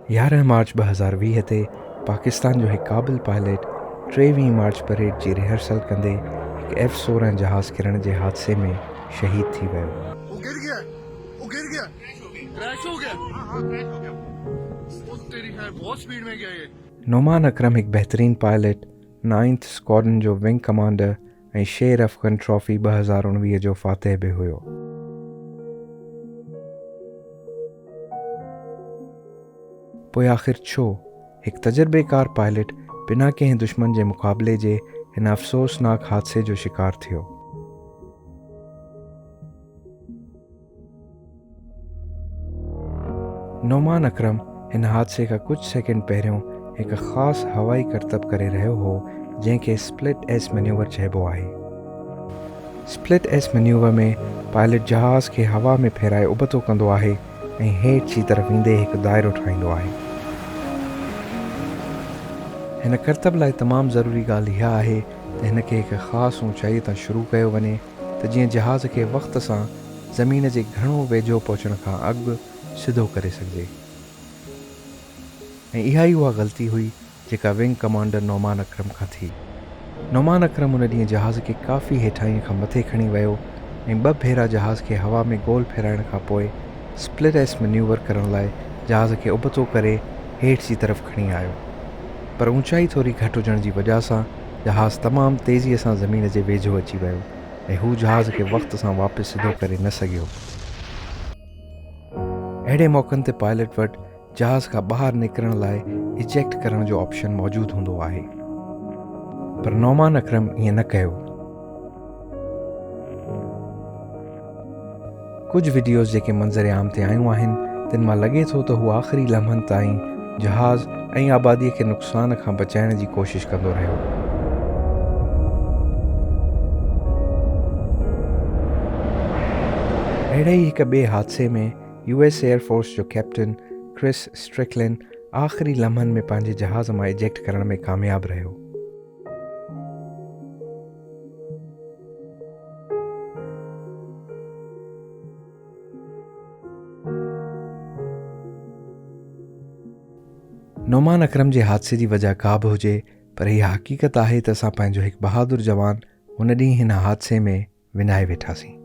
11 मार्च 2020 ते पाकिस्तान जो हिकु क़ाबिल पायलट 23 मार्च परेड जी रिहर्सल कंदे हिकु F-16 जहाज़ किरण जे हादसे में शहीद थी वियो। वो गिर गया क्रैश हो गया वो तेरी खैर बहुत स्पीड में गया ये। नोमान अकरम हिकु बहितरीन पायलट 9th स्क्वाड्रन जो विंग कमांडर ऐं शेर अफगन ट्रॉफी 2019 जो फातिह बि हुयो। पोइ आख़िर छो हिकु तजुर्बेकार पायलट बिना कंहिं दुश्मन जे मुक़ाबले जे हिन अफ़सोसनाक हादसे जो शिकार थियो? नोमान अकरम हिन हादसे खां कुझु सेकंड पहिरियों हिकु ख़ासि हवाई करतब करे रहियो हो जंहिंखे स्प्लिट एस मैन्यूवर चइबो आहे। स्प्लिट एस मैन्यूवर में पायलट जहाज़ खे हवा में फेराए उबतो कंदो आहे ऐं हेठि जी तरफ़ ईंदे हिकु दाइरो ठाहींदो आहे। हिन करतब लाइ तमामु ज़रूरी ॻाल्हि इहा आहे त हिन खे हिकु ख़ासि ऊचाई तां शुरू कयो वञे त जीअं जहाज़ खे वक़्त सां ज़मीन जे घणो वेझो पहुचण खां अॻु सिधो करे सघिजे। ऐं इहा ई उहा ग़लती हुई जेका विंग कमांडर नोमान अकरम खां थी। नोमान अकरम उन ॾींहुं जहाज़ खे काफ़ी हेठाईअ खां मथे खणी वियो ऐं 2 भेरा जहाज़ खे हवा में गोल फेराइण खां पोइ स्प्लिट एस मैन्यूवर करण लाइ जहाज़ खे उबतो करे हेठि जी तरफ़ खणी आयो। पर ऊचाई थोरी घटि हुजण जी वजह सां जहाज़ तमामु तेज़ीअ सां ज़मीन जे वेझो अची वियो ऐं हू जहाज़ खे वक़्त सां वापसि सिधो करे न सघियो। अहिड़े मौक़नि ते पायलट वटि जहाज़ खां ॿाहिरि निकिरण लाइ इजेक्ट करण जो ऑप्शन मौजूदु हूंदो आहे, पर नोमान अकरम ईअं न कयो। कुझु वीडियोज़ जेके मंज़र आम ते आयूं आहिनि तिन मां लॻे थो त हू आख़िरी लम्हनि ताईं जहाज़ ऐं आबादीअ खे नुक़सान खां बचाइण जी कोशिश कंदो रहियो। अहिड़े ई हिकु ॿिए हादसे में US एयर फोर्स जो कैप्टन क्रिस स्ट्रिकलैंड आख़िरी लम्हनि में पंहिंजे जहाज़ मां इजेक्ट करण में कामयाबु रहियो। नोमान अकरम जे हादसे जी वजह का बि हुजे, पर इहा हक़ीक़त आहे त असां पंहिंजो हिकु बहादुर जवान हुन ॾींहुं हिन हादसे में विञाए वेठासीं।